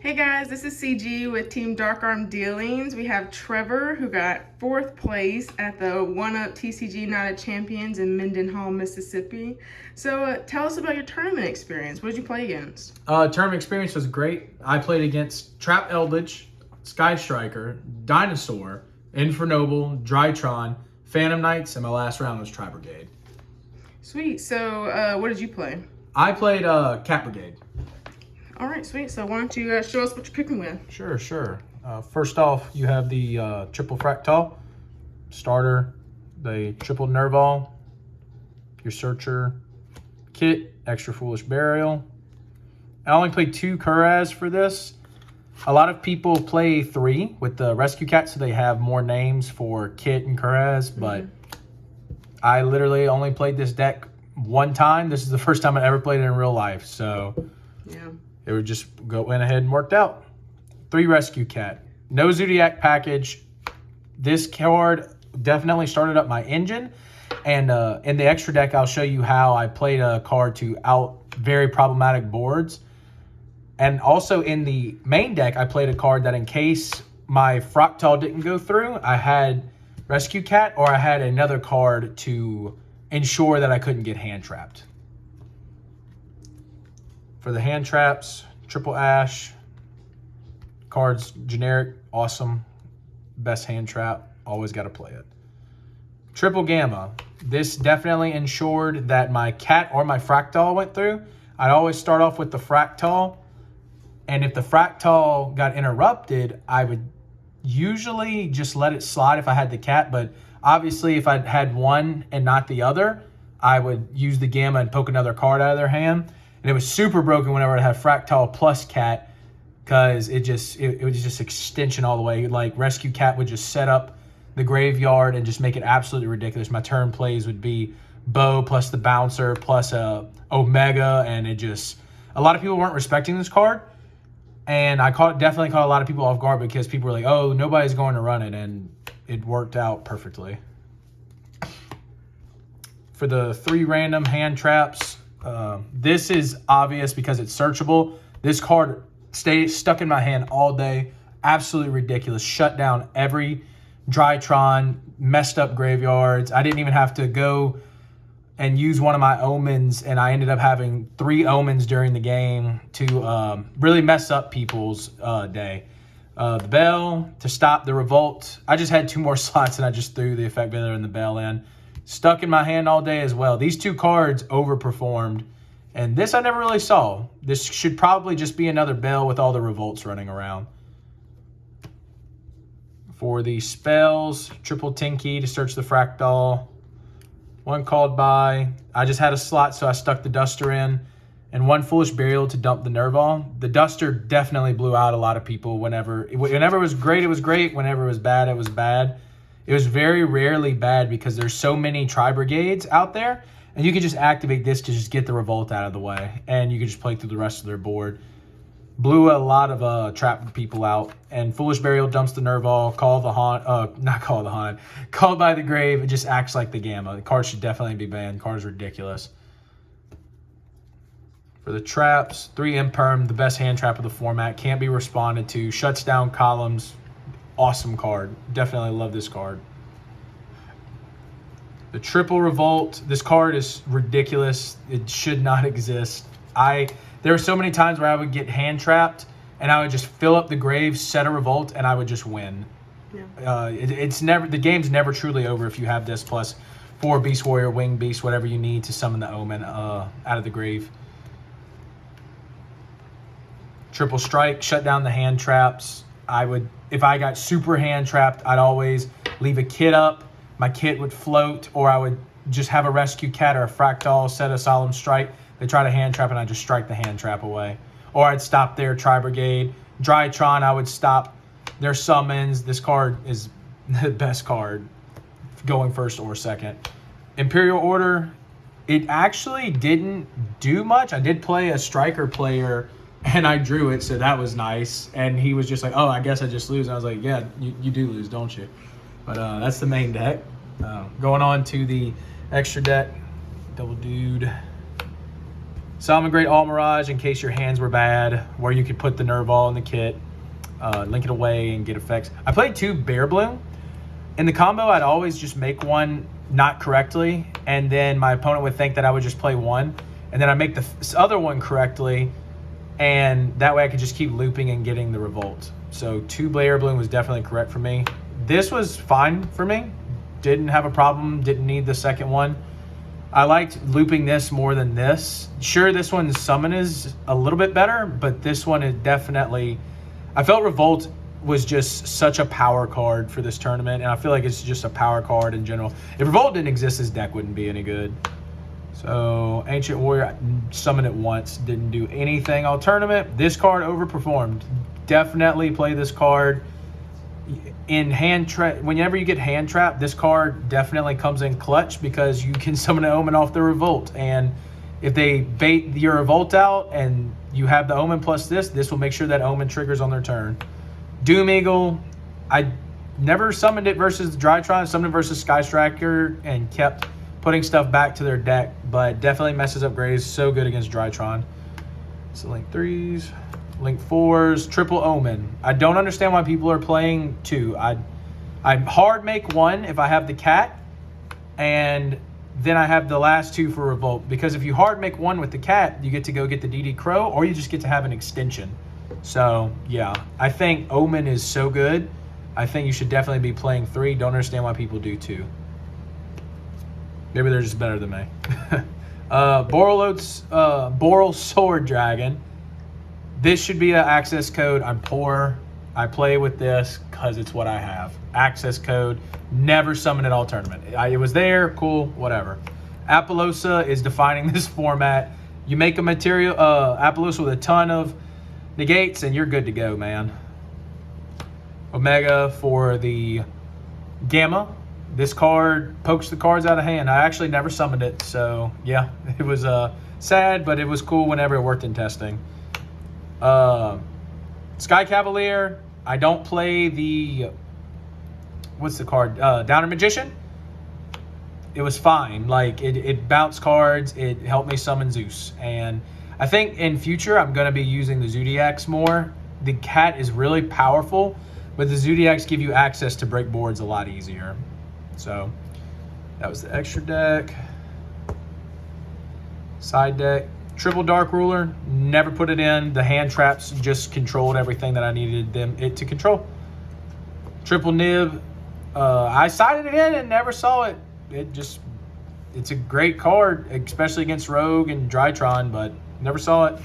Hey guys, this is CG with Team Dark Arm Dealings. We have Trevor, who got 4th place at the One Up TCG Night of Champions in Mendenhall, Mississippi. So tell us about your tournament experience. What did you play against? Tournament experience was great. I played against Trap Eldritch, Sky Striker, Dinosaur, Infernoble, Drytron, Phantom Knights, and my last round was Tri-Brigade. Sweet. So what did you play? I played Cat Brigade. All right, sweet. So why don't you show us what you're cooking with? Sure. First off, you have the triple Fractal, starter, the triple Nerval, your Searcher, Kit, extra Foolish Burial. I only played 2 Kuraz for this. A lot of people play 3 with the Rescue Cat, so they have more names for Kit and Kuraz, but I literally only played this deck one time. This is the first time I ever played it in real life, so yeah. It would just went ahead and worked out. 3 Rescue Cat. No Zodiac package. This card definitely started up my engine. And in the extra deck, I'll show you how I played a card to out very problematic boards. And also in the main deck, I played a card that in case my Fractal didn't go through, I had Rescue Cat or I had another card to ensure that I couldn't get hand trapped. For the hand traps, triple Ash, cards generic, awesome, best hand trap, always got to play it. Triple Gamma, this definitely ensured that my Cat or my Fractal went through. I'd always start off with the Fractal, and if the Fractal got interrupted, I would usually just let it slide if I had the Cat, but obviously if I had one and not the other, I would use the Gamma and poke another card out of their hand. And it was super broken whenever I had Fractal plus Cat because it was just extension all the way. Like Rescue Cat would just set up the graveyard and just make it absolutely ridiculous. My turn plays would be Bow plus the Bouncer plus a Omega, and it just, a lot of people weren't respecting this card. And I definitely caught a lot of people off guard because people were like, oh, nobody's going to run it, and it worked out perfectly. For the 3 random hand traps, this is obvious because it's searchable. This card stayed stuck in my hand all day. Absolutely ridiculous. Shut down every Drytron, messed up graveyards. I didn't even have to go and use one of my omens, and I ended up having 3 omens during the game to really mess up people's day. The Bell to stop the Revolt. I just had 2 more slots, and I just threw the Effect Veiler and the Bell in. Stuck in my hand all day as well. These 2 cards overperformed, and this I never really saw. This should probably just be another Bell with all the Revolts running around. For the spells, triple Tinky to search the Fractal. 1 called by. I just had a slot, so I stuck the Duster in. And 1 Foolish Burial to dump the Nerval. The Duster definitely blew out a lot of people whenever it was great, it was great. Whenever it was bad, it was bad. It was very rarely bad because there's so many Tri-Brigades out there, and you can just activate this to just get the Revolt out of the way, and you can just play through the rest of their board. Blew a lot of trapped people out, and Foolish Burial dumps the Nerval, Call by the Grave. It just acts like the Gamma. The card should definitely be banned. The card is ridiculous. For the traps, 3 Imperm, the best hand trap of the format, can't be responded to, shuts down columns. Awesome card. Definitely love this card. The triple Revolt. This card is ridiculous. It should not exist. There were so many times where I would get hand trapped and I would just fill up the grave, set a Revolt, and I would just win. Yeah. The game's never truly over if you have this plus 4 Beast Warrior, Winged Beast, whatever you need to summon the Omen out of the grave. Triple Strike, shut down the hand traps. If I got super hand trapped, I'd always leave a Kit up. My Kit would float, or I would just have a Rescue Cat or a Fractal, set a Solemn Strike. They try to hand trap, and I just strike the hand trap away. Or I'd stop their Tri-Brigade. Drytron, I would stop their summons. This card is the best card, going first or second. Imperial Order, it actually didn't do much. I did play a Striker player, and I drew it, so that was nice. And he was just like, oh, I guess I just lose. And I was like, yeah, you do lose, don't you? But that's the main deck. Going on to the extra deck. Double Dude. Salmon Great All Mirage in case your hands were bad, where you could put the Nerve Ball in the kit, link it away, and get effects. I played 2 Bear Bloom. In the combo, I'd always just make one not correctly, and then my opponent would think that I would just play one, and then I'd make the other one correctly, and that way I could just keep looping and getting the Revolt. So 2 Bear Bloom was definitely correct for me. This was fine for me. Didn't have a problem, didn't need the second one. I liked looping this more than this. Sure, this one's summon is a little bit better, but this one is definitely... I felt Revolt was just such a power card for this tournament, and I feel like it's just a power card in general. If Revolt didn't exist, this deck wouldn't be any good. So, Ancient Warrior, summoned it once, didn't do anything all tournament. This card overperformed. Definitely play this card. In hand trap, whenever you get hand trapped, this card definitely comes in clutch because you can summon an Omen off the Revolt, and if they bait your Revolt out and you have the Omen plus this will make sure that Omen triggers on their turn. Doom Eagle, I never summoned it versus Drytron, summoned it versus Sky Striker and kept putting stuff back to their deck, but definitely messes up Graves. So good against Drytron. So link 3s. Link 4s, triple Omen. I don't understand why people are playing 2. I hard make 1 if I have the cat, and then I have the last 2 for Revolt. Because if you hard make 1 with the cat, you get to go get the DD Crow, or you just get to have an extension. So, yeah. I think Omen is so good. I think you should definitely be playing 3. Don't understand why people do 2. Maybe they're just better than me. Boral Sword Dragon. This should be an access code. I'm poor. I play with this because it's what I have. Access code. Never summon it all tournament. It was there. Cool. Whatever. Apollosa is defining this format. You make a material Apollosa with a ton of negates, and you're good to go, man. Omega for the Gamma. This card pokes the cards out of hand. I actually never summoned it, so yeah, it was sad, but it was cool whenever it worked in testing. Sky Cavalier, I don't play the, what's the card? Downer Magician. It was fine. Like, it bounced cards. It helped me summon Zeus. And I think in future, I'm going to be using the Zodiacs more. The cat is really powerful, but the Zodiacs give you access to break boards a lot easier. So, that was the extra deck. Side deck. Triple Dark Ruler, never put it in. The hand traps just controlled everything that I needed it to control. Triple Nib, I sided it in and never saw it. It's a great card, especially against Rogue and Drytron, but never saw it.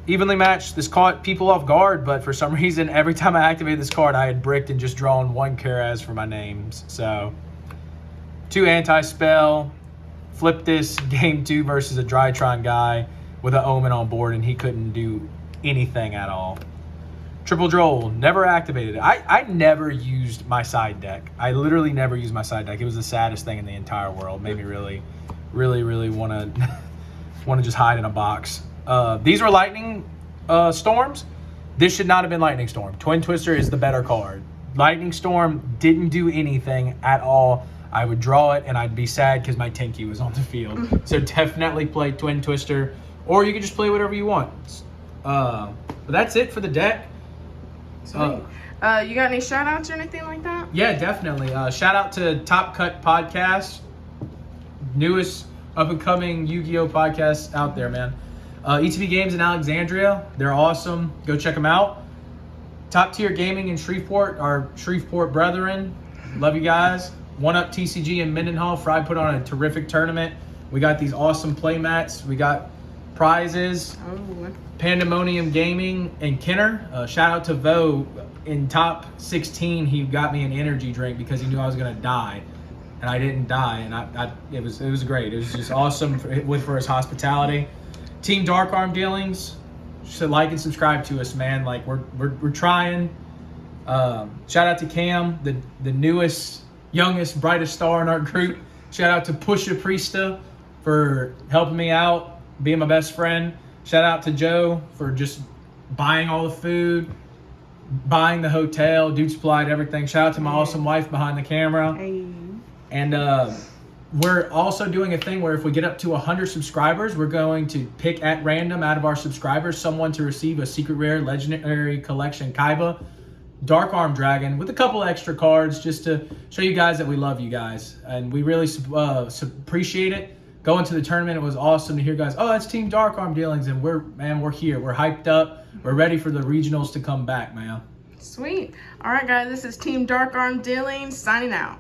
Evenly Matched, this caught people off guard, but for some reason, every time I activated this card, I had bricked and just drawn 1 Karaz for my names. So, 2 Anti-Spell. Flip this game 2 versus a Drytron guy with an Omen on board, and he couldn't do anything at all. Triple Droll, never activated it. I never used my side deck. I literally never used my side deck. It was the saddest thing in the entire world. Made me really, really, really want to just hide in a box. These were Lightning Storms. This should not have been Lightning Storm. Twin Twister is the better card. Lightning Storm didn't do anything at all. I would draw it, and I'd be sad because my Tenki was on the field. So definitely play Twin Twister, or you can just play whatever you want. But that's it for the deck. You got any shout-outs or anything like that? Yeah, definitely. Shout out to Top Cut Podcast, newest up-and-coming Yu-Gi-Oh! Podcast out there, man. ETB Games in Alexandria, they're awesome. Go check them out. Top Tier Gaming in Shreveport, our Shreveport brethren. Love you guys. One Up TCG in Mendenhall. Fry put on a terrific tournament. We got these awesome play mats. We got prizes. Oh. Pandemonium Gaming and Kenner. Shout out to Vo. In top 16, he got me an energy drink because he knew I was gonna die, and I didn't die. And it was great. It was just awesome for his hospitality. Team Dark Arm Dealings. Should like and subscribe to us, man. Like we're trying. Shout out to Cam, the newest, youngest, brightest star in our group. Shout out to Pusha Priesta for helping me out, being my best friend. Shout out to Joe for just buying all the food, buying the hotel. Dude supplied everything. Shout out to my awesome wife behind the camera. Hey. And we're also doing a thing where if we get up to 100 subscribers, we're going to pick at random out of our subscribers someone to receive a secret rare legendary collection Kaiba Dark Arm Dragon with a couple extra cards just to show you guys that we love you guys. And we really appreciate it. Going to the tournament, it was awesome to hear guys, oh, that's Team Dark Arm Dealings. And we're here. We're hyped up. We're ready for the regionals to come back, man. Sweet. All right, guys, this is Team Dark Arm Dealings signing out.